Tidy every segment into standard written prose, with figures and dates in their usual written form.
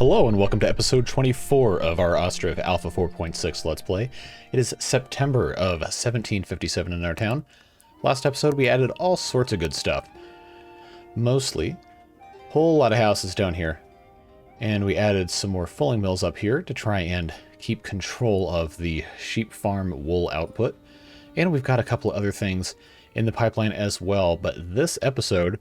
Hello and welcome to episode 24 of our Ostriv Alpha 4.6 Let's Play. It is September of 1757 in our town. Last episode we added all sorts of good stuff. Mostly, whole lot of houses down here. And we added some more fulling mills up here to try and keep control of the sheep farm wool output. And we've got a couple of other things in the pipeline as well, but this episode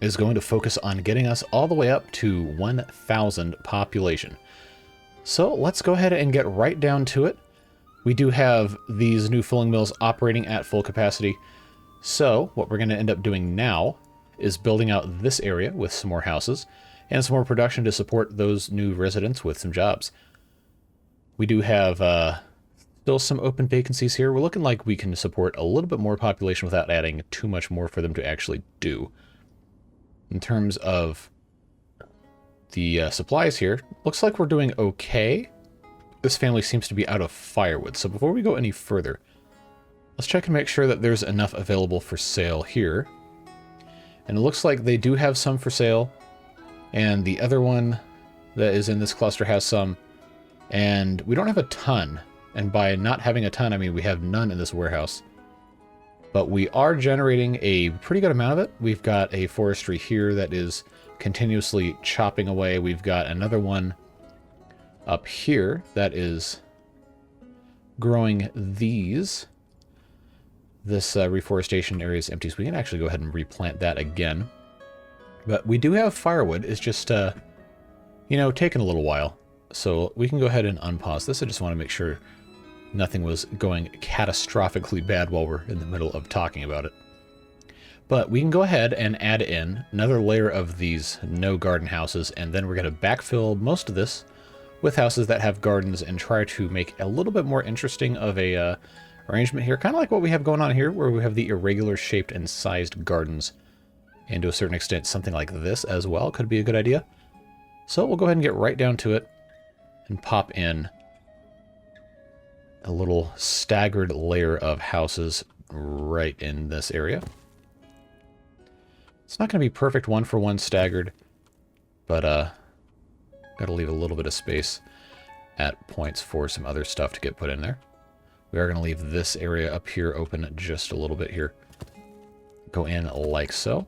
is going to focus on getting us all the way up to 1,000 population. So let's go ahead and get right down to it. We do have these new fulling mills operating at full capacity. So what we're going to end up doing now is building out this area with some more houses and some more production to support those new residents with some jobs. We do have still some open vacancies here. We're looking like we can support a little bit more population without adding too much more for them to actually do. In terms of the supplies here, looks like we're doing okay. This family seems to be out of firewood, so before we go any further, let's check and make sure that there's enough available for sale here. And it looks like they do have some for sale, and the other one that is in this cluster has some, and we don't have a ton. And by not having a ton, I mean we have none in this warehouse. But we are generating a pretty good amount of it. We've got a forestry here that is continuously chopping away. We've got another one up here that is growing these. This reforestation area is empty, so we can actually go ahead and replant that again. But we do have firewood. It's just, taking a little while. So we can go ahead and unpause this. I just want to make sure nothing was going catastrophically bad while we're in the middle of talking about it. But we can go ahead and add in another layer of these no garden houses, and then we're going to backfill most of this with houses that have gardens and try to make a little bit more interesting of a arrangement here. Kind of like what we have going on here, where we have the irregular shaped and sized gardens. And to a certain extent, something like this as well could be a good idea. So we'll go ahead and get right down to it and pop in a little staggered layer of houses right in this area. It's not going to be perfect one for one staggered, but got to leave a little bit of space at points for some other stuff to get put in there. We are going to leave this area up here open just a little bit here. Go in like so.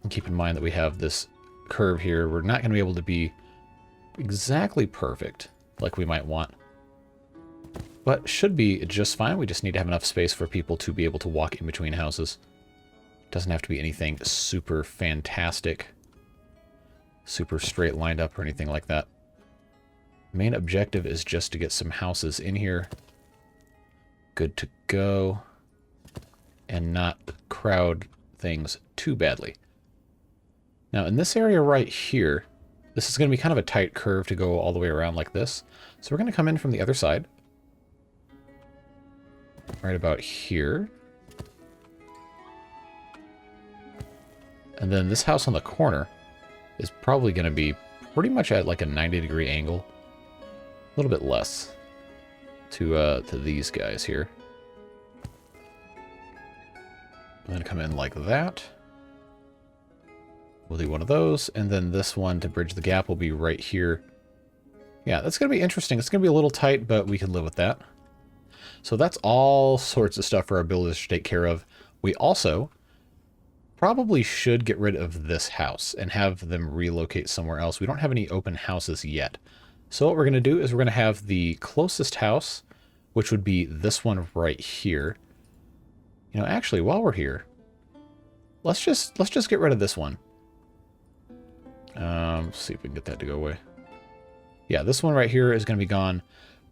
And keep in mind that we have this curve here. We're not going to be able to be exactly perfect like we might want, but should be just fine. We just need to have enough space for people to be able to walk in between houses. Doesn't have to be anything super fantastic, super straight lined up or anything like that. Main objective is just to get some houses in here good to go and not crowd things too badly. Now in this area right here, this is going to be kind of a tight curve to go all the way around like this. So we're going to come in from the other side. Right about here. And then this house on the corner is probably going to be pretty much at like a 90-degree angle. A little bit less to these guys here. I'm going to come in like that. We'll do one of those, and then this one to bridge the gap will be right here. Yeah, that's going to be interesting. It's going to be a little tight, but we can live with that. So that's all sorts of stuff for our builders to take care of. We also probably should get rid of this house and have them relocate somewhere else. We don't have any open houses yet. So what we're going to do is we're going to have the closest house, which would be this one right here. Actually, while we're here, let's just get rid of this one. Let's see if we can get that to go away. Yeah, this one right here is going to be gone.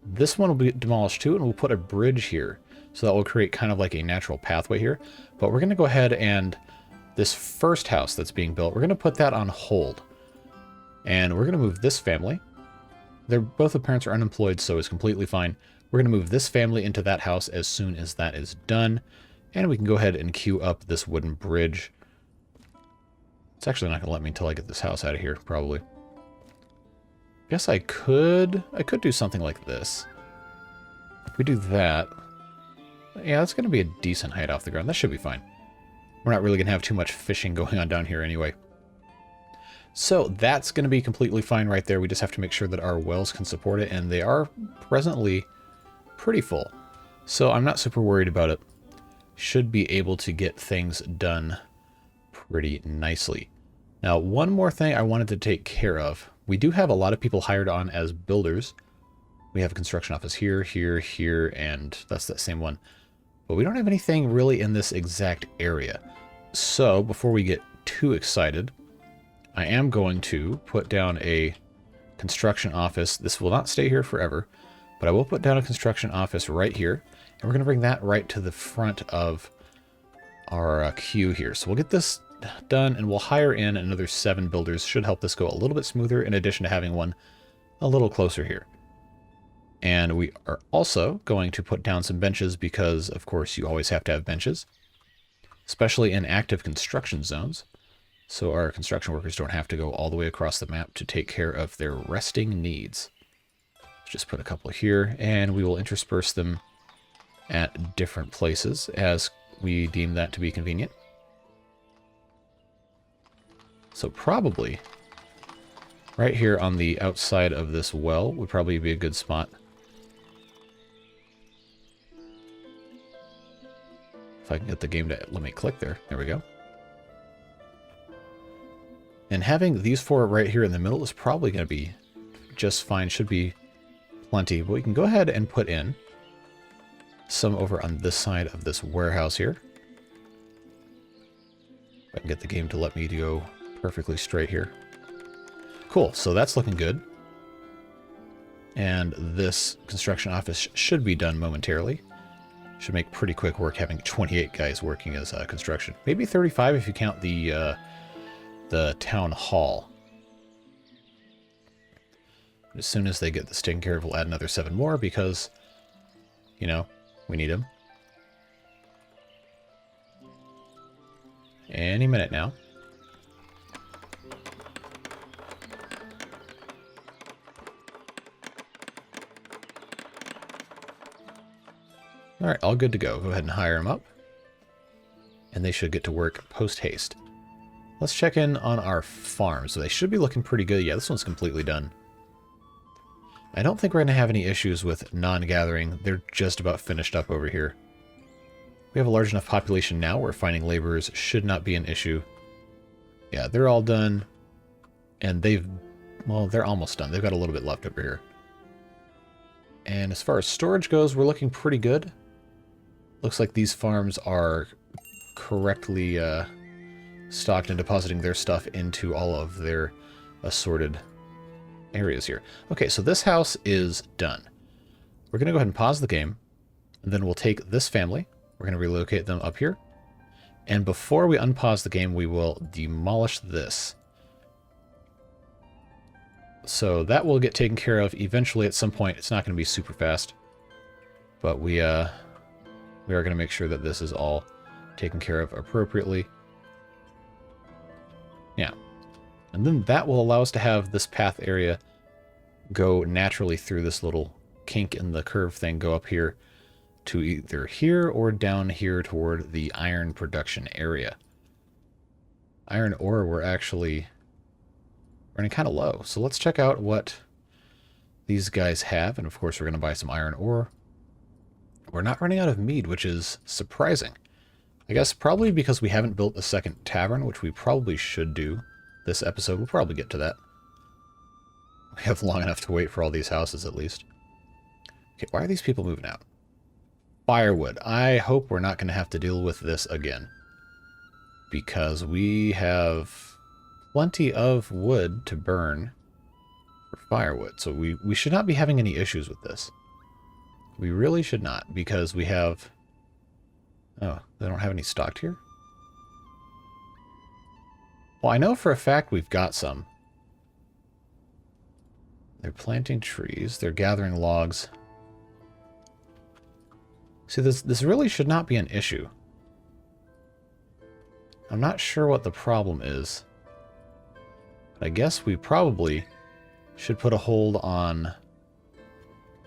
This one will be demolished too, and we'll put a bridge here. So that will create kind of like a natural pathway here. But we're going to go ahead and this first house that's being built, we're going to put that on hold. And we're going to move this family. Both the parents are unemployed, so it's completely fine. We're going to move this family into that house as soon as that is done. And we can go ahead and queue up this wooden bridge. It's actually not going to let me until I get this house out of here, probably. Guess I could do something like this. If we do that, yeah, that's going to be a decent height off the ground. That should be fine. We're not really going to have too much fishing going on down here anyway. So that's going to be completely fine right there. We just have to make sure that our wells can support it, and they are presently pretty full. So I'm not super worried about it. Should be able to get things done pretty nicely. Now, one more thing I wanted to take care of. We do have a lot of people hired on as builders. We have a construction office here, here, here, and that's that same one. But we don't have anything really in this exact area. So before we get too excited, I am going to put down a construction office. This will not stay here forever, but I will put down a construction office right here. And we're going to bring that right to the front of our queue here. So we'll get this done, and we'll hire in another 7 builders. Should help this go a little bit smoother, in addition to having one a little closer here. And we are also going to put down some benches because, of course, you always have to have benches, especially in active construction zones. So our construction workers don't have to go all the way across the map to take care of their resting needs. Just put a couple here, and we will intersperse them at different places as we deem that to be convenient. So probably right here on the outside of this well would probably be a good spot. If I can get the game to let me click there. There we go. And having these 4 right here in the middle is probably going to be just fine. Should be plenty. But we can go ahead and put in some over on this side of this warehouse here. If I can get the game to let me go perfectly straight here. Cool, so that's looking good. And this construction office should be done momentarily. Should make pretty quick work having 28 guys working as construction. Maybe 35 if you count the town hall. As soon as they get this taken care of, we'll add another 7 more because, you know, we need them. Any minute now. All right, all good to go. Go ahead and hire them up. And they should get to work post-haste. Let's check in on our farms. So they should be looking pretty good. Yeah, this one's completely done. I don't think we're going to have any issues with non-gathering. They're just about finished up over here. We have a large enough population now where finding laborers should not be an issue. Yeah, they're all done. And well, they're almost done. They've got a little bit left over here. And as far as storage goes, we're looking pretty good. Looks like these farms are correctly stocked and depositing their stuff into all of their assorted areas here. Okay, so this house is done. We're going to go ahead and pause the game, and then we'll take this family. We're going to relocate them up here. And before we unpause the game, we will demolish this. So that will get taken care of eventually at some point. It's not going to be super fast, but we are going to make sure that this is all taken care of appropriately. Yeah. And then that will allow us to have this path area go naturally through this little kink in the curve thing, go up here to either here or down here toward the iron production area. Iron ore, we're actually running kind of low. So let's check out what these guys have. And of course, we're going to buy some iron ore. We're not running out of mead, which is surprising. I guess probably because we haven't built a second tavern, which we probably should do this episode. We'll probably get to that. We have long enough to wait for all these houses, at least. Okay, why are these people moving out? Firewood. I hope we're not going to have to deal with this again, because we have plenty of wood to burn for firewood. So we should not be having any issues with this. We really should not, because we have... Oh, they don't have any stocked here? Well, I know for a fact we've got some. They're planting trees. They're gathering logs. See, this really should not be an issue. I'm not sure what the problem is. But I guess we probably should put a hold on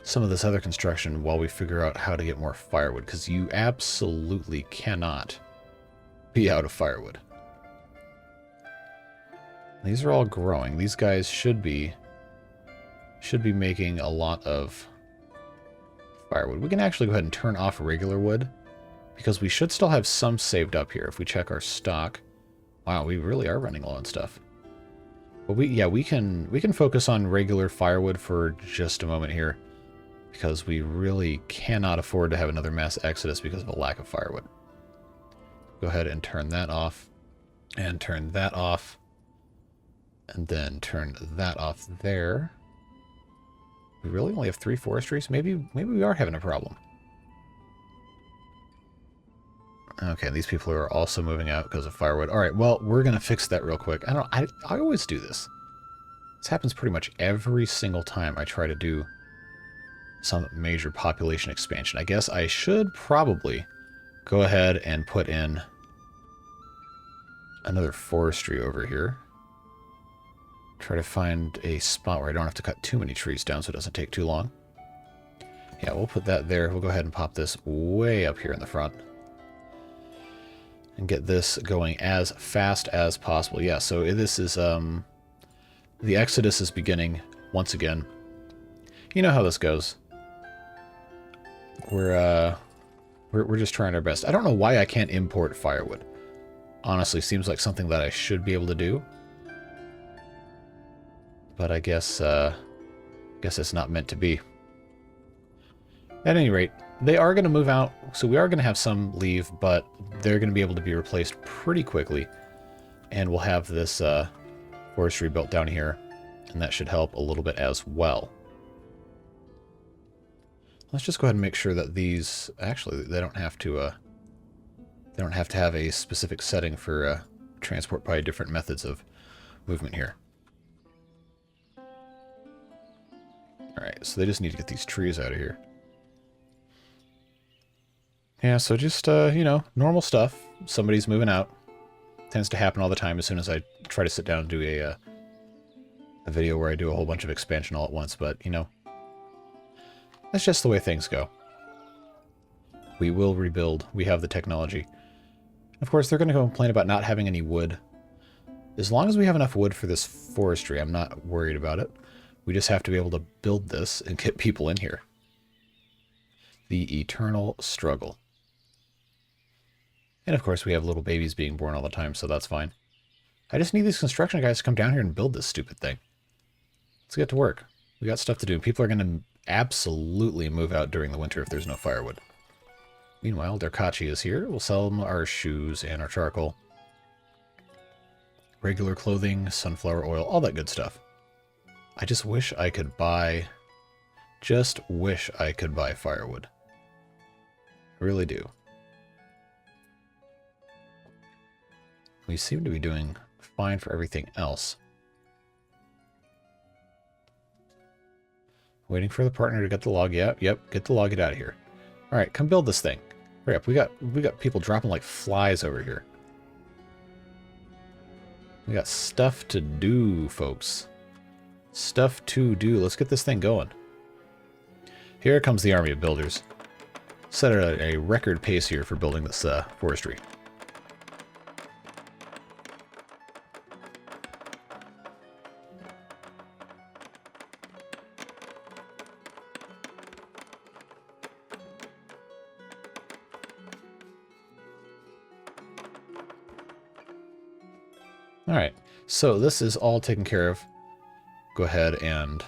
some of this other construction while we figure out how to get more firewood, because you absolutely cannot be out of firewood. These are all growing. These guys should be making a lot of firewood. We can actually go ahead and turn off regular wood, because we should still have some saved up here if we check our stock. Wow, we really are running low on stuff. But we can focus on regular firewood for just a moment here, because we really cannot afford to have another mass exodus because of a lack of firewood. Go ahead and turn that off, and turn that off, and then turn that off there. We really only have 3 forestries? Maybe we are having a problem. Okay, these people are also moving out because of firewood. All right, well, we're going to fix that real quick. I always do this. This happens pretty much every single time I try to do some major population expansion. I guess I should probably go ahead and put in another forestry over here. Try to find a spot where I don't have to cut too many trees down so it doesn't take too long. Yeah, we'll put that there. We'll go ahead and pop this way up here in the front. And get this going as fast as possible. Yeah, so this is, the Exodus is beginning once again. You know how this goes. We're just trying our best. I don't know why I can't import firewood. Honestly, seems like something that I should be able to do. But I guess it's not meant to be. At any rate, they are going to move out, so we are going to have some leave, but they're going to be able to be replaced pretty quickly. And we'll have this forestry built down here, and that should help a little bit as well. Let's just go ahead and make sure that these, actually, they don't have to have a specific setting for transport by different methods of movement here. Alright, so they just need to get these trees out of here. Yeah, so just, you know, normal stuff. Somebody's moving out. Tends to happen all the time as soon as I try to sit down and do a video where I do a whole bunch of expansion all at once, but, you know, that's just the way things go. We will rebuild. We have the technology. Of course, they're going to complain about not having any wood. As long as we have enough wood for this forestry, I'm not worried about it. We just have to be able to build this and get people in here. The eternal struggle. And of course, we have little babies being born all the time, so that's fine. I just need these construction guys to come down here and build this stupid thing. Let's get to work. We got stuff to do. People are going to absolutely move out during the winter if there's no firewood. Meanwhile, Derkachi is here. We'll sell them our shoes and our charcoal. Regular clothing, sunflower oil, all that good stuff. I just wish I could buy... Just wish I could buy firewood. I really do. We seem to be doing fine for everything else. Waiting for the partner to get the log. Yep, get the log, get out of here. Alright, come build this thing. Hurry up, we got people dropping like flies over here. We got stuff to do, folks. Stuff to do. Let's get this thing going. Here comes the army of builders. Set at a record pace here for building this forestry. Alright, so this is all taken care of. Go ahead and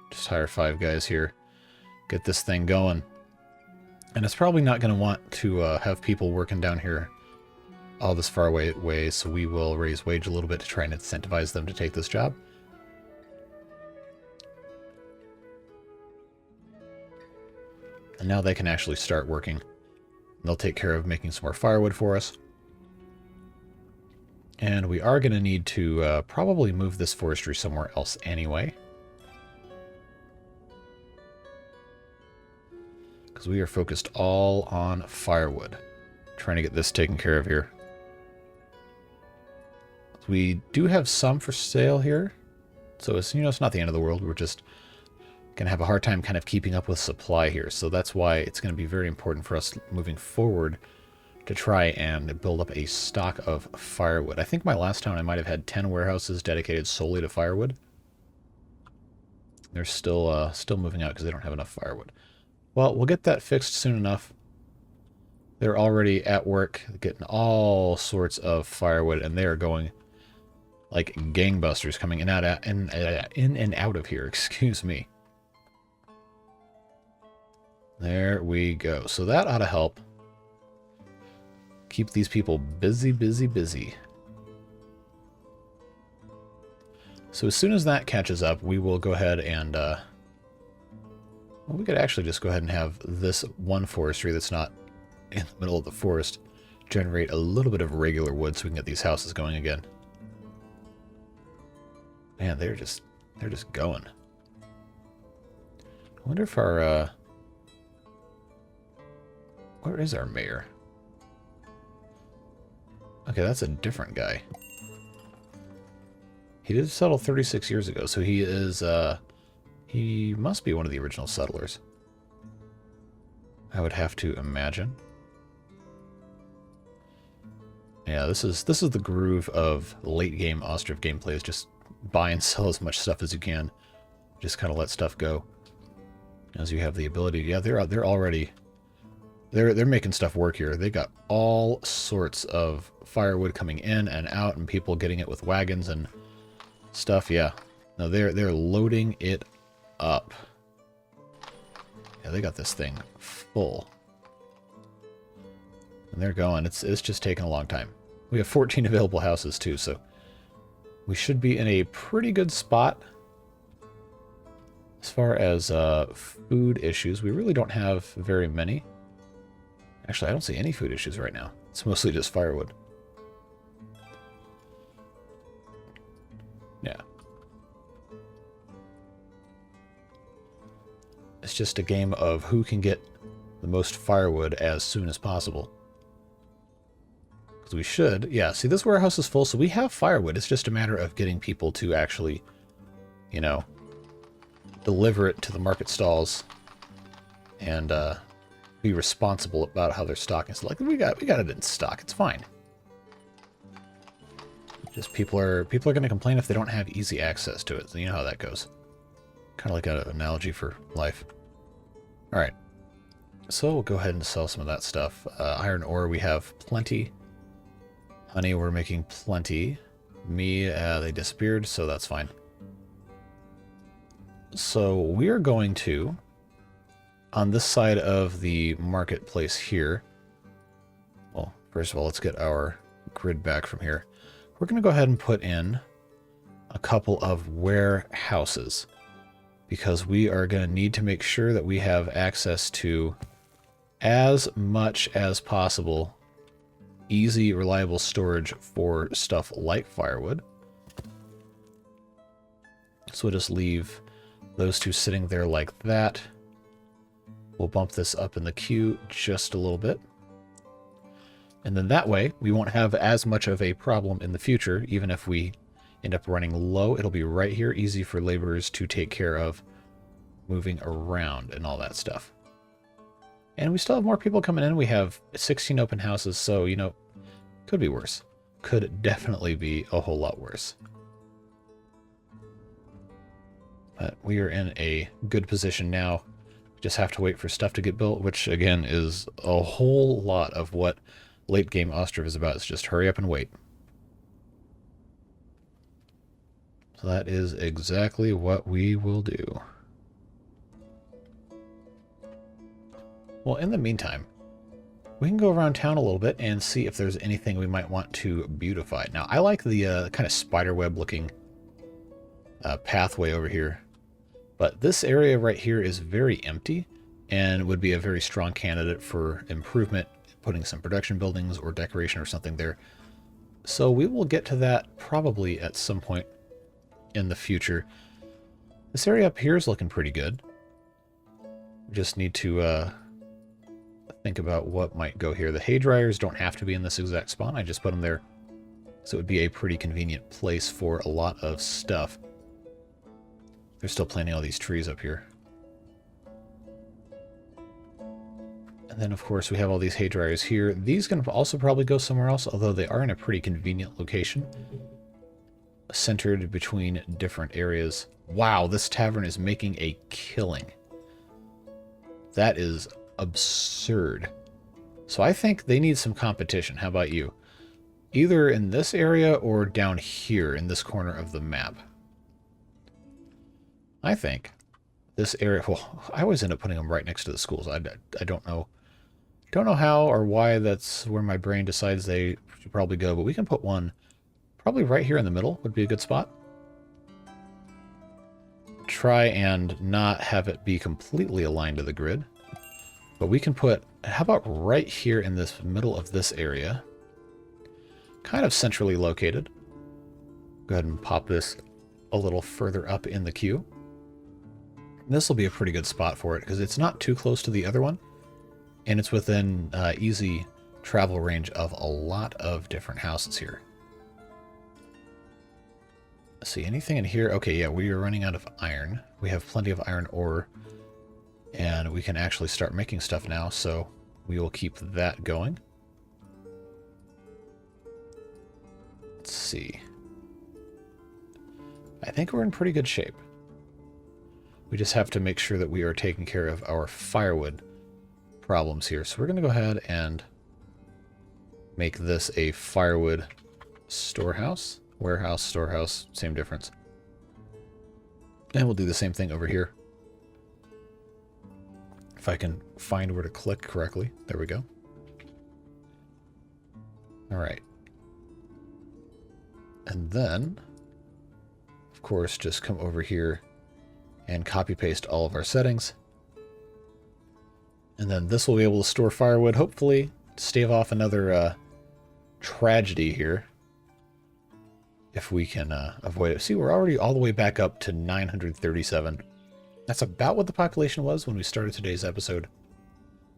just hire 5 guys here. Get this thing going. And it's probably not going to want to have people working down here all this far away, so we will raise wage a little bit to try and incentivize them to take this job. And now they can actually start working. They'll take care of making some more firewood for us. And we are going to need to probably move this forestry somewhere else anyway. Because we are focused all on firewood. Trying to get this taken care of here. We do have some for sale here. So it's, you know, it's not the end of the world. We're just going to have a hard time kind of keeping up with supply here. So that's why it's going to be very important for us moving forward to try and build up a stock of firewood. I think my last town I might have had 10 warehouses dedicated solely to firewood. They're still moving out because they don't have enough firewood. Well, we'll get that fixed soon enough. They're already at work getting all sorts of firewood, and they are going like gangbusters coming in and out of here. Excuse me. There we go. So that ought to help keep these people busy, busy, busy. So as soon as that catches up, we will go ahead and, well, we could actually just go ahead and have this one forestry that's not in the middle of the forest generate a little bit of regular wood so we can get these houses going again. Man, they're just going. I wonder if our, where is our mayor? Okay, that's a different guy. He did settle 36 years ago, so he is, he must be one of the original settlers. I would have to imagine. Yeah, this is the groove of late game Ostriv gameplay, is just buy and sell as much stuff as you can. Just kind of let stuff go as you have the ability. Yeah, they're already they're making stuff work here. They got all sorts of firewood coming in and out, and people getting it with wagons and stuff. Yeah, no, they're loading it up. Yeah, they got this thing full, and they're going. It's just taking a long time. We have 14 available houses too, so we should be in a pretty good spot. As far as food issues, we really don't have very many. Actually, I don't see any food issues right now. It's mostly just firewood. Yeah. It's just a game of who can get the most firewood as soon as possible. Because we should. Yeah, see, this warehouse is full, so we have firewood. It's just a matter of getting people to actually, you know, deliver it to the market stalls and be responsible about how they're stocking. So, like, we got it in stock. It's fine. Just people are going to complain if they don't have easy access to it. So you know how that goes. Kind of like an analogy for life. All right. So we'll go ahead and sell some of that stuff. Iron ore, we have plenty. Honey, we're making plenty. They disappeared, so that's fine. So we're going to, on this side of the marketplace here, well, first of all, let's get our grid back from here. We're going to go ahead and put in a couple of warehouses, because we are going to need to make sure that we have access to as much as possible easy, reliable storage for stuff like firewood. So we'll just leave those two sitting there like that. We'll bump this up in the queue just a little bit. And then that way, we won't have as much of a problem in the future. Even if we end up running low, it'll be right here, easy for laborers to take care of moving around and all that stuff. And we still have more people coming in. We have 16 open houses, so, you know, could be worse. Could definitely be a whole lot worse. But we are in a good position now. Just have to wait for stuff to get built, which, again, is a whole lot of what late game Ostriv is about. It's just hurry up and wait. So that is exactly what we will do. Well, in the meantime, we can go around town a little bit and see if there's anything we might want to beautify. Now, I like the kind of spiderweb looking pathway over here, but this area right here is very empty and would be a very strong candidate for improvement, putting some production buildings or decoration or something there. So we will get to that probably at some point in the future. This area up here is looking pretty good. We just need to think about what might go here. The hay dryers don't have to be in this exact spot. I just put them there, so it would be a pretty convenient place for a lot of stuff. They're still planting all these trees up here. And then, of course, we have all these hay dryers here. These can also probably go somewhere else, although they are in a pretty convenient location, centered between different areas. Wow, this tavern is making a killing. That is absurd. So I think they need some competition. How about you? Either in this area or down here in this corner of the map. I think this area... Well, I always end up putting them right next to the schools. I don't know. Don't know how or why that's where my brain decides they should probably go, but we can put one probably right here in the middle would be a good spot. Try and not have it be completely aligned to the grid. But we can put, how about right here in this middle of this area? Kind of centrally located. Go ahead and pop this a little further up in the queue. This will be a pretty good spot for it because it's not too close to the other one. And it's within easy travel range of a lot of different houses here. Let's see, anything in here? Okay, yeah, we are running out of iron. We have plenty of iron ore. And we can actually start making stuff now, so we will keep that going. Let's see. I think we're in pretty good shape. We just have to make sure that we are taking care of our firewood problems here. So we're going to go ahead and make this a firewood storehouse. Warehouse, storehouse, same difference. And we'll do the same thing over here. If I can find where to click correctly. There we go. All right. And then, of course, just come over here and copy paste all of our settings. And then this will be able to store firewood, hopefully stave off another tragedy here. If we can avoid it. See, we're already all the way back up to 937. That's about what the population was when we started today's episode.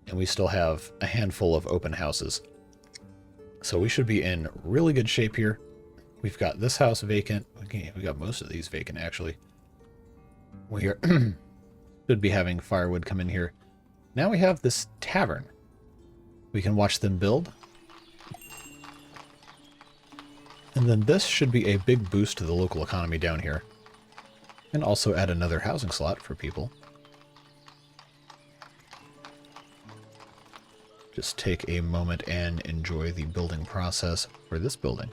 And we still have a handful of open houses. So we should be in really good shape here. We've got this house vacant. Okay, we got most of these vacant, actually. We are should be having firewood come in here. Now we have this tavern. We can watch them build. And then this should be a big boost to the local economy down here. And also add another housing slot for people. Just take a moment and enjoy the building process for this building.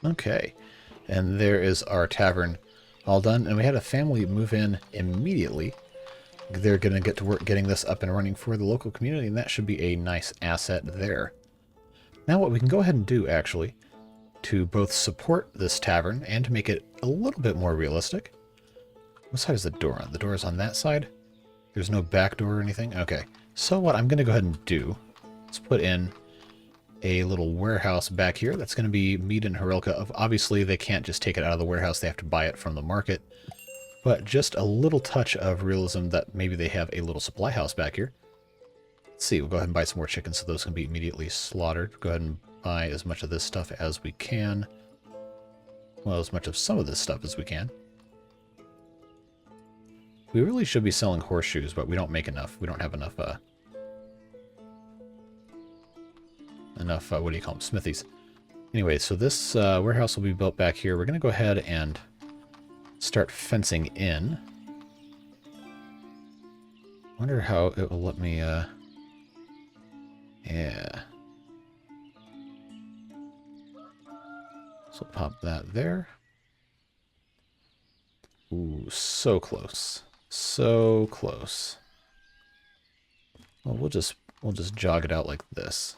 Okay, and there is our tavern all done, and we had a family move in immediately. They're going to get to work getting this up and running for the local community, and that should be a nice asset there. Now what we can go ahead and do, actually, to both support this tavern and to make it a little bit more realistic. What side is the door on? The door is on that side? There's no back door or anything? Okay. So what I'm going to go ahead and do is put in a little warehouse back here. That's going to be meat and Horilka. Obviously, they can't just take it out of the warehouse. They have to buy it from the market. But just a little touch of realism that maybe they have a little supply house back here. Let's see. We'll go ahead and buy some more chickens so those can be immediately slaughtered. Go ahead and buy as much of this stuff as we can. Well, as much of some of this stuff as we can. We really should be selling horseshoes, but we don't make enough. We don't have enough, what do you call them? Smithies. Anyway, so this warehouse will be built back here. We're going to go ahead and start fencing in. Wonder how it will let me, yeah. So pop that there. Ooh, so close. So close. Well, we'll just jog it out like this.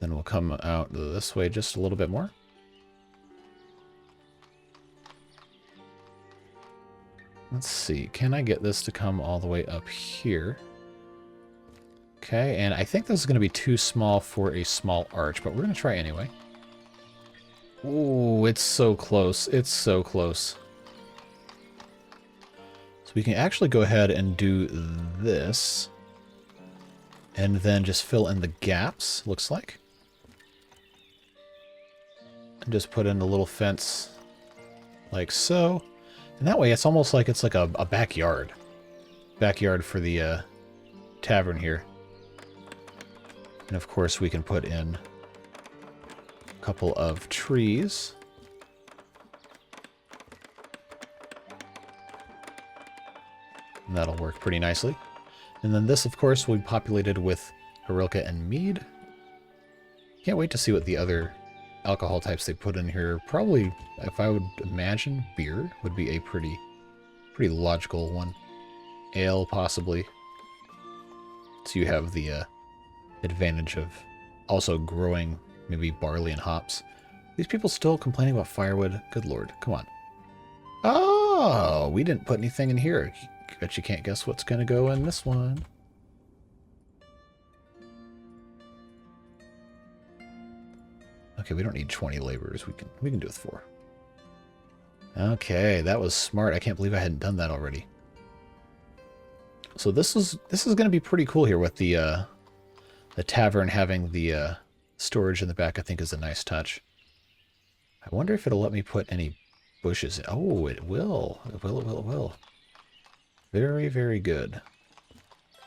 Then we'll come out this way just a little bit more. Let's see. Can I get this to come all the way up here? Okay, and I think this is going to be too small for a small arch, but we're going to try anyway. Ooh, it's so close. It's so close. So we can actually go ahead and do this. And then just fill in the gaps, looks like. And just put in a little fence like so. And that way it's almost like it's like a backyard. Backyard for the tavern here. And of course we can put in a couple of trees. And that'll work pretty nicely. And then this, of course, will be populated with Horilka and mead. Can't wait to see what the other alcohol types they put in here. Probably, if I would imagine, beer would be a pretty logical one. Ale, possibly. So you have the advantage of also growing maybe barley and hops. These people still complaining about firewood? Good lord, come on. Oh, we didn't put anything in here. Bet you can't guess what's going to go in this one. Okay, we don't need 20 laborers. We can do it with 4. Okay, that was smart. I can't believe I hadn't done that already. So this is going to be pretty cool here with the tavern having the storage in the back. I think is a nice touch. I wonder if it'll let me put any bushes in. Oh, it will. It will. Very, very good.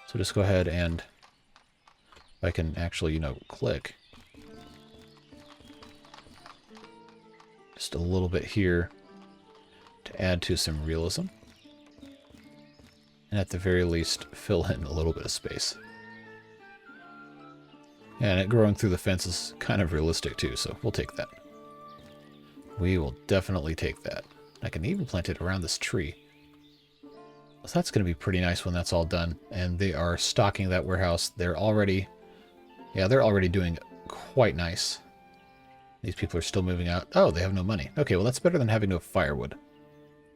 So just go ahead and if I can actually, click. Just a little bit here to add to some realism. And at the very least, fill in a little bit of space. And it growing through the fence is kind of realistic too, so we'll take that. We will definitely take that. I can even plant it around this tree. So that's going to be pretty nice when that's all done. And they are stocking that warehouse. They're already doing quite nice. These people are still moving out. Oh, they have no money. Okay, well that's better than having no firewood.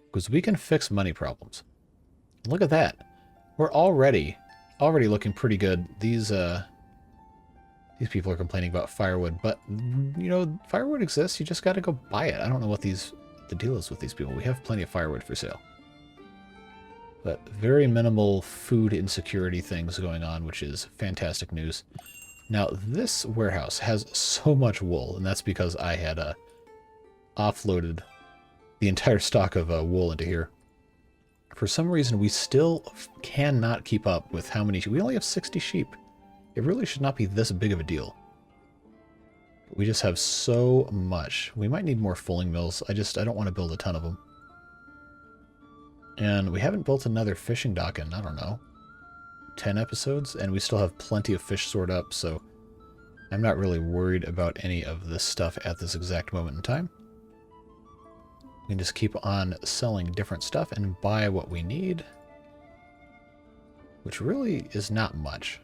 Because we can fix money problems. Look at that. We're already looking pretty good. These people are complaining about firewood, but firewood exists. You just got to go buy it. I don't know what the deal is with these people. We have plenty of firewood for sale. But very minimal food insecurity things going on, which is fantastic news. Now, this warehouse has so much wool, and that's because I had offloaded the entire stock of wool into here. For some reason, we still cannot keep up with how many... We only have 60 sheep. It really should not be this big of a deal. We just have so much. We might need more fulling mills. I don't want to build a ton of them. And we haven't built another fishing dock in, I don't know, 10 episodes, and we still have plenty of fish stored up, so I'm not really worried about any of this stuff at this exact moment in time. We can just keep on selling different stuff and buy what we need, which really is not much.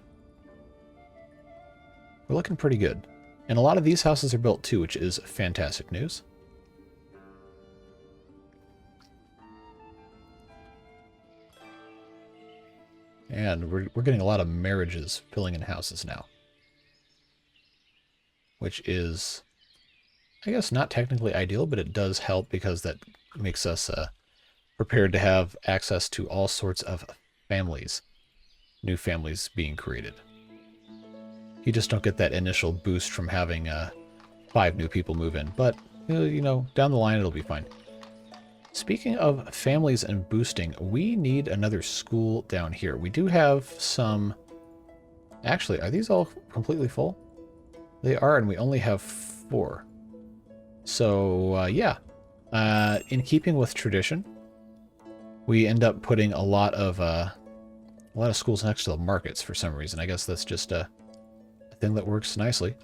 We're looking pretty good. And a lot of these houses are built too, which is fantastic news. And we're getting a lot of marriages filling in houses now. Which is, I guess, not technically ideal, but it does help because that makes us prepared to have access to all sorts of families. New families being created. You just don't get that initial boost from having 5 new people move in. But, you know, down the line it'll be fine. Speaking of families and boosting, we need another school down here. We do have some... Actually, are these all completely full? They are, and we only have 4. So, yeah. In keeping with tradition, we end up putting a lot of schools next to the markets for some reason. I guess that's just a thing that works nicely.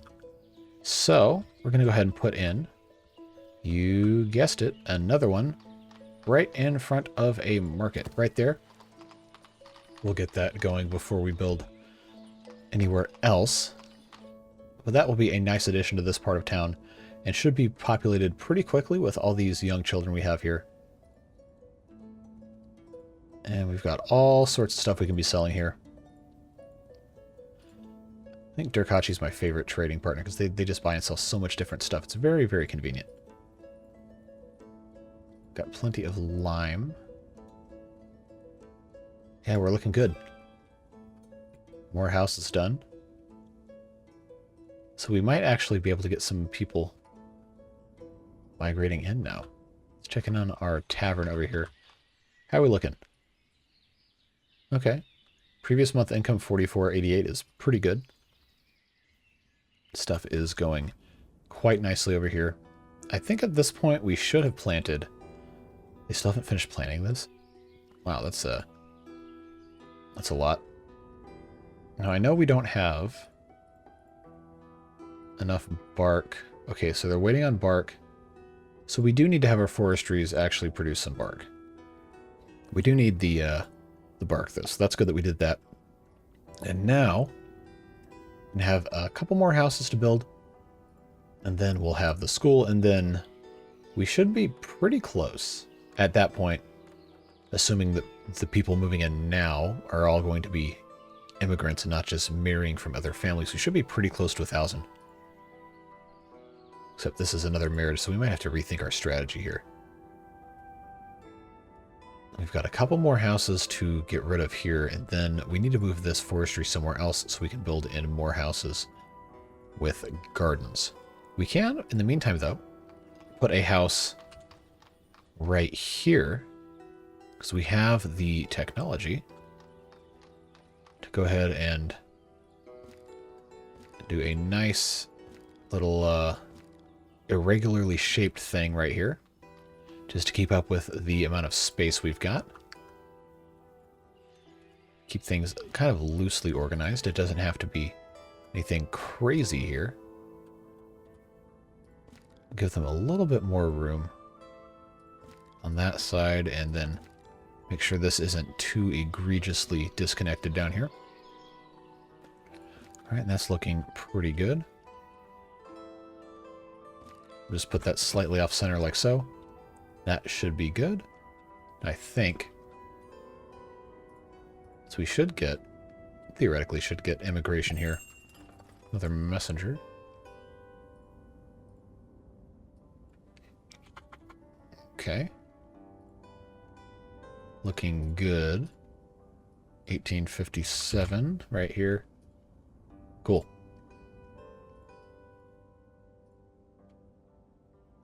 So, we're going to go ahead and put in, you guessed it, another one right in front of a market. Right there. We'll get that going before we build anywhere else. But that will be a nice addition to this part of town and should be populated pretty quickly with all these young children we have here. And we've got all sorts of stuff we can be selling here. I think Durkachi's my favorite trading partner because they just buy and sell so much different stuff. It's very, very convenient. Got plenty of lime. Yeah, we're looking good. More houses done. So we might actually be able to get some people migrating in now. Let's check in on our tavern over here. How are we looking? Okay. Previous month income 44.88 is pretty good. Stuff is going quite nicely over here. I think at this point we should have planted. They still haven't finished planting this. Wow, that's a lot. Now I know we don't have enough bark. Okay, so they're waiting on bark. So we do need to have our forestries actually produce some bark. We do need the bark though, so that's good that we did that. And now we have a couple more houses to build, and then we'll have the school, and then we should be pretty close at that point, assuming that the people moving in now are all going to be immigrants and not just marrying from other families. We should be pretty close to 1,000. Except this is another marriage, so we might have to rethink our strategy here. We've got a couple more houses to get rid of here, and then we need to move this forestry somewhere else so we can build in more houses with gardens. We can, in the meantime, though, put a house right here, because we have the technology to go ahead and do a nice little irregularly shaped thing right here, just to keep up with the amount of space we've got. Keep things kind of loosely organized. It doesn't have to be anything crazy here. Give them a little bit more room on that side, and then make sure this isn't too egregiously disconnected down here. All right, and that's looking pretty good. Just put that slightly off center like so. That should be good, I think. So we should get, theoretically should get immigration here. Another messenger. Okay. Looking good. 1857 right here. Cool.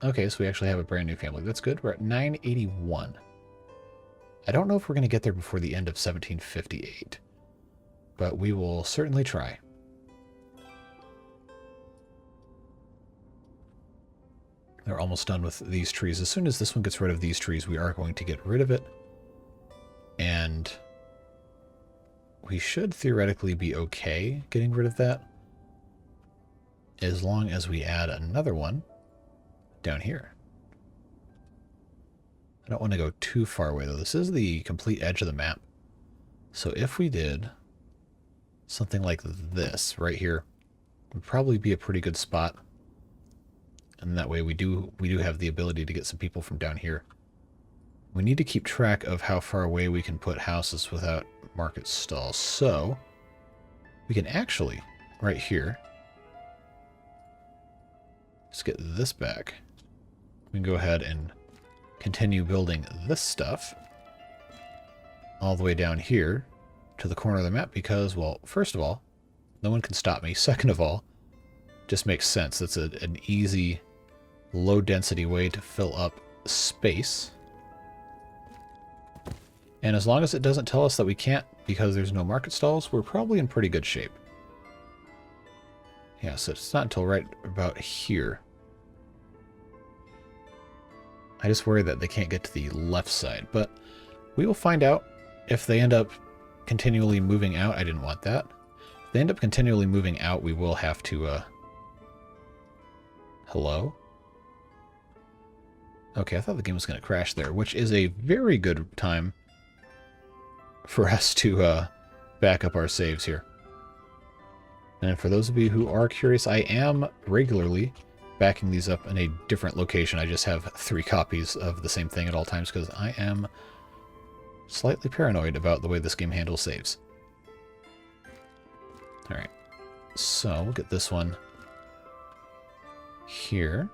Okay, so we actually have a brand new family. That's good. We're at 981. I don't know if we're going to get there before the end of 1758, but we will certainly try. They're almost done with these trees. As soon as this one gets rid of these trees, we are going to get rid of it. And we should theoretically be okay getting rid of that, as long as we add another one down here. I don't want to go too far away, though. This is the complete edge of the map. So if we did something like this right here, would probably be a pretty good spot. And that way we do have the ability to get some people from down here We need to keep track of how far away we can put houses without market stalls. So we can actually, right here, just get this back. We can go ahead and continue building this stuff all the way down here to the corner of the map because, well, first of all, no one can stop me. Second of all, just makes sense. That's an easy, low-density way to fill up space. And as long as it doesn't tell us that we can't because there's no market stalls, we're probably in pretty good shape. Yeah, so it's not until right about here. I just worry that they can't get to the left side, but we will find out if they end up continually moving out. I didn't want that. If they end up continually moving out, we will have to, hello? Okay, I thought the game was going to crash there, which is a very good time for us to back up our saves here. And for those of you who are curious, I am regularly backing these up in a different location. I just have 3 copies of the same thing at all times because I am slightly paranoid about the way this game handles saves. Alright, so we'll get this one here.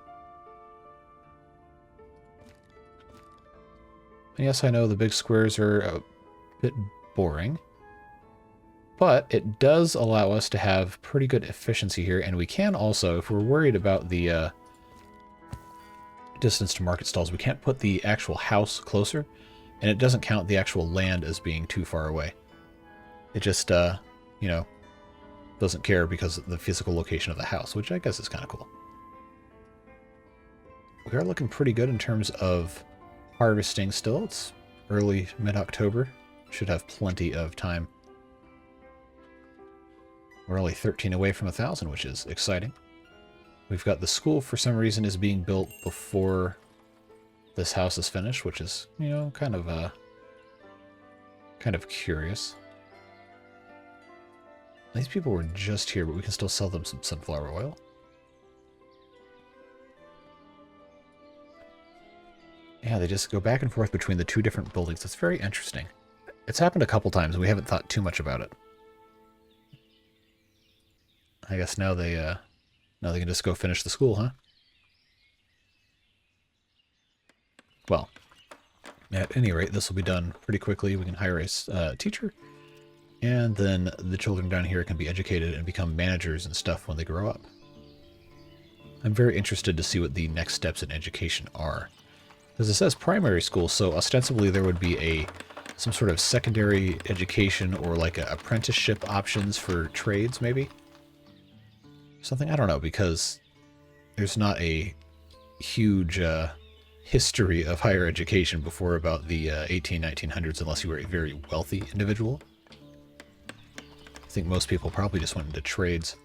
And yes, I know the big squares are a bit boring, but it does allow us to have pretty good efficiency here, and we can also, if we're worried about the distance to market stalls, we can't put the actual house closer, and it doesn't count the actual land as being too far away. It just, you know, doesn't care because of the physical location of the house, which I guess is kind of cool. We are looking pretty good in terms of harvesting still. It's early mid-October. Should have plenty of time. We're only 13 away from 1,000, which is exciting. We've got the school, for some reason, is being built before this house is finished, which is, you know, kind of curious. These people were just here, but we can still sell them some sunflower oil. Yeah, they just go back and forth between the 2 different buildings. That's very interesting. It's happened a couple times, and we haven't thought too much about it. I guess now they can just go finish the school, huh? Well, at any rate, this will be done pretty quickly. We can hire a teacher, and then the children down here can be educated and become managers and stuff when they grow up. I'm very interested to see what the next steps in education are. Because it says primary school, so ostensibly there would be some sort of secondary education or like apprenticeship options for trades, maybe? Something, I don't know, because there's not a huge history of higher education before about the 1900s unless you were a very wealthy individual. I think most people probably just went into trades.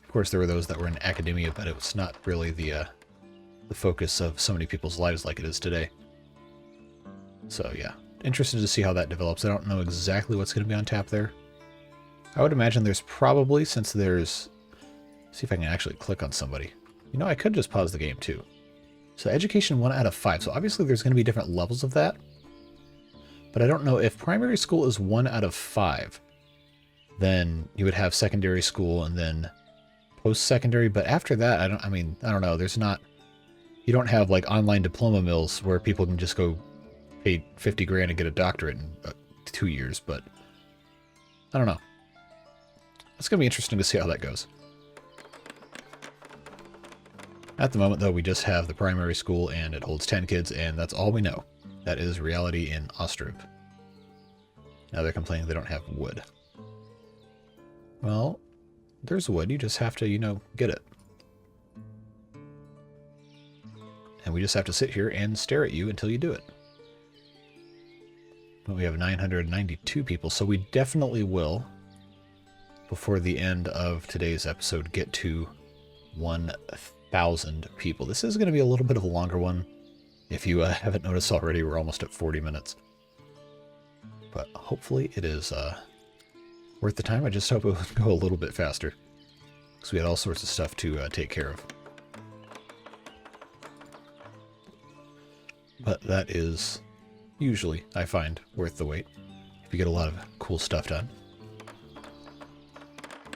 Of course, there were those that were in academia, but it was not really the focus of so many people's lives like it is today. So yeah, interested to see how that develops. I don't know exactly what's going to be on tap there. I would imagine there's probably, since there's... See if I can actually click on somebody. You know, I could just pause the game too. So education 1 out of 5. So obviously there's going to be different levels of that. But I don't know if primary school is 1 out of 5. Then you would have secondary school and then post-secondary. But after that, I don't know. There's not... You don't have like online diploma mills where people can just go pay 50 grand and get a doctorate in 2 years. But I don't know. It's going to be interesting to see how that goes. At the moment, though, we just have the primary school, and it holds 10 kids, and that's all we know. That is reality in Ostriv. Now they're complaining they don't have wood. Well, there's wood. You just have to, you know, get it. And we just have to sit here and stare at you until you do it. But we have 992 people, so we definitely will, before the end of today's episode, get to 1,000 people. This is going to be a little bit of a longer one. If you haven't noticed already, we're almost at 40 minutes. But hopefully it is worth the time. I just hope it would go a little bit faster, because we had all sorts of stuff to take care of. but that is usually, I find, worth the wait if you get a lot of cool stuff done.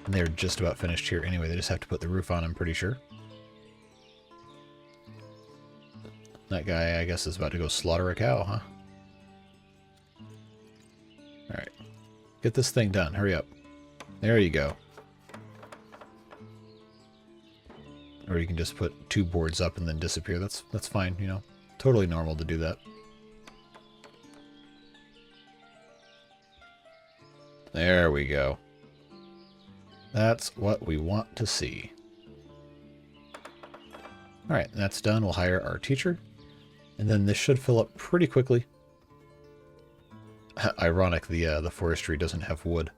And they're just about finished here anyway. They just have to put the roof on, I'm pretty sure. That guy, I guess, is about to go slaughter a cow, huh? Alright. Get this thing done. Hurry up. There you go. Or you can just put 2 boards up and then disappear. That's fine, you know. Totally normal to do that. There we go. That's what we want to see. Alright, that's done. We'll hire our teacher. And then this should fill up pretty quickly. Ironic, the forestry doesn't have wood.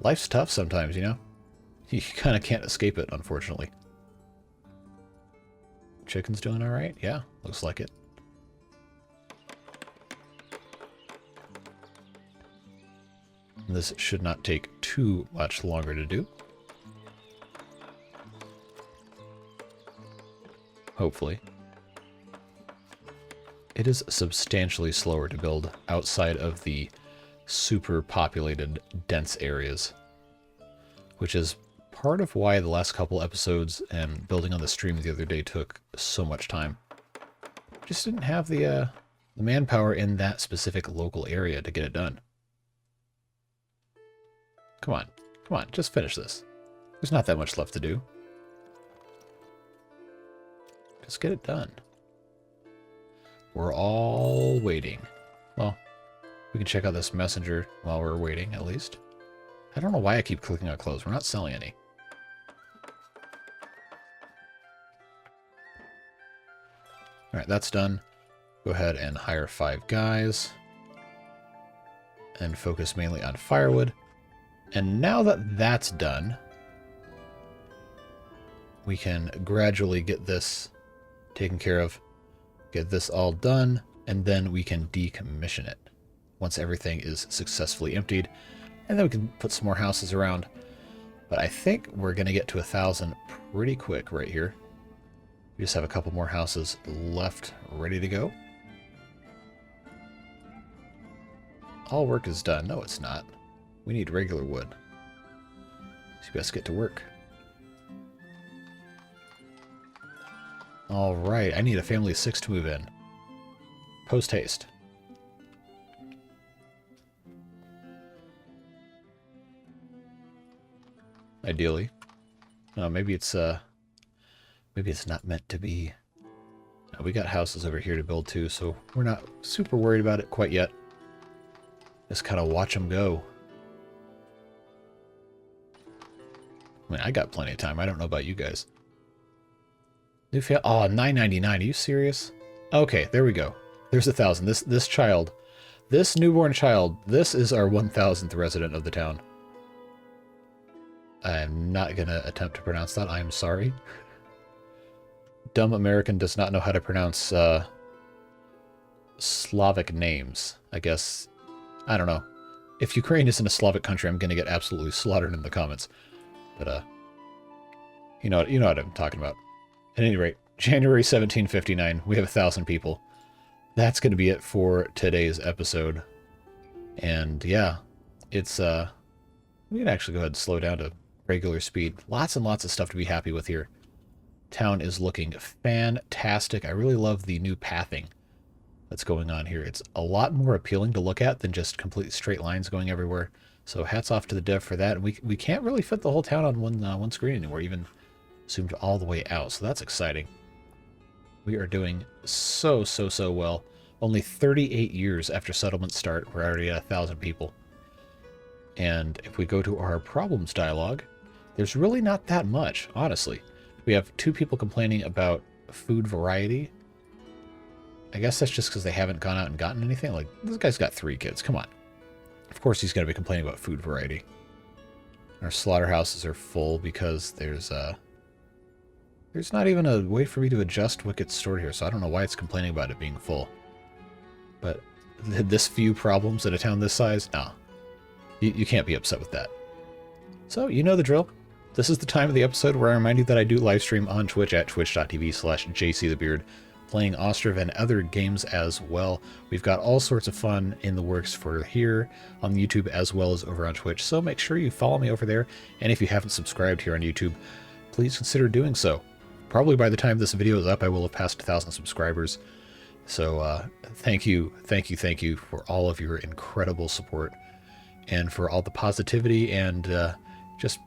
Life's tough sometimes, you know? You kind of can't escape it, unfortunately. Chicken's doing alright? Yeah, looks like it. This should not take too much longer to do. Hopefully. It is substantially slower to build outside of the super populated, dense areas. Which is part of why the last couple episodes and building on the stream the other day took so much time. Just didn't have the manpower in that specific local area to get it done. Come on. Come on, just finish this. There's not that much left to do. Just get it done. We're all waiting. Well, we can check out this messenger while we're waiting, at least. I don't know why I keep clicking on clothes. We're not selling any. Alright, that's done. Go ahead and hire 5 guys. And focus mainly on firewood. And now that that's done, we can gradually get this taken care of, get this all done, and then we can decommission it once everything is successfully emptied. And then we can put some more houses around. But I think we're going to get to 1,000 pretty quick right here. We just have a couple more houses left ready to go. All work is done. No, it's not. We need regular wood. So you best get to work. Alright, I need a family of 6 to move in. Post haste. Ideally. Maybe it's not meant to be. We got houses over here to build too, so we're not super worried about it quite yet. Just kind of watch them go. I mean, I got plenty of time. I don't know about you guys. Oh, $9.99. Are you serious? Okay, there we go. There's 1,000. This child, this newborn child, this is our 1,000th resident of the town. I'm not going to attempt to pronounce that. I'm sorry. Dumb American does not know how to pronounce Slavic names. I guess, I don't know. If Ukraine isn't a Slavic country, I'm going to get absolutely slaughtered in the comments. But, you know what I'm talking about. At any rate, January 1759, we have 1,000 people. That's going to be it for today's episode. And yeah, it's, we can actually go ahead and slow down to regular speed. Lots and lots of stuff to be happy with here. Town is looking fantastic. I really love the new pathing that's going on here. It's a lot more appealing to look at than just complete straight lines going everywhere. So hats off to the dev for that. And we can't really fit the whole town on one screen anymore, even zoomed all the way out. So that's exciting. We are doing so well. Only 38 years after settlement start, we're already at 1,000 people. And if we go to our problems dialogue, there's really not that much, honestly. We have 2 people complaining about food variety. I guess that's just because they haven't gone out and gotten anything. Like, this guy's got 3 kids. Come on. Of course he's going to be complaining about food variety. Our slaughterhouses are full because there's not even a way for me to adjust what gets stored here, so I don't know why it's complaining about it being full. But this few problems at a town this size? No. You can't be upset with that. So, you know the drill. This is the time of the episode where I remind you that I do live stream on Twitch at twitch.tv/jcthebeard, playing Ostriv and other games as well. We've got all sorts of fun in the works for here on YouTube as well as over on Twitch, so make sure you follow me over there, and if you haven't subscribed here on YouTube, please consider doing so. Probably by the time this video is up, I will have passed 1,000 subscribers. So thank you for all of your incredible support and for all the positivity and just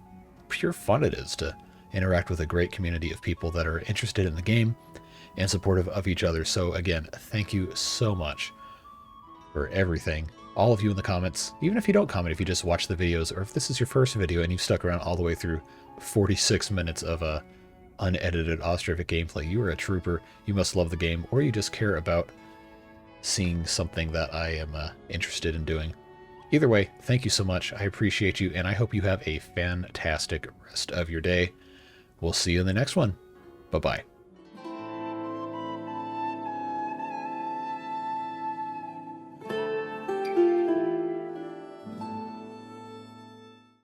pure fun it is to interact with a great community of people that are interested in the game and supportive of each other. So again, thank you so much for everything. All of you in the comments, even if you don't comment, if you just watch the videos, or if this is your first video and you've stuck around all the way through 46 minutes of unedited Ostriv gameplay, you are a trooper. You must love the game, or you just care about seeing something that I am interested in doing. Either way, thank you so much. I appreciate you, and I hope you have a fantastic rest of your day. We'll see you in the next one. Bye-bye.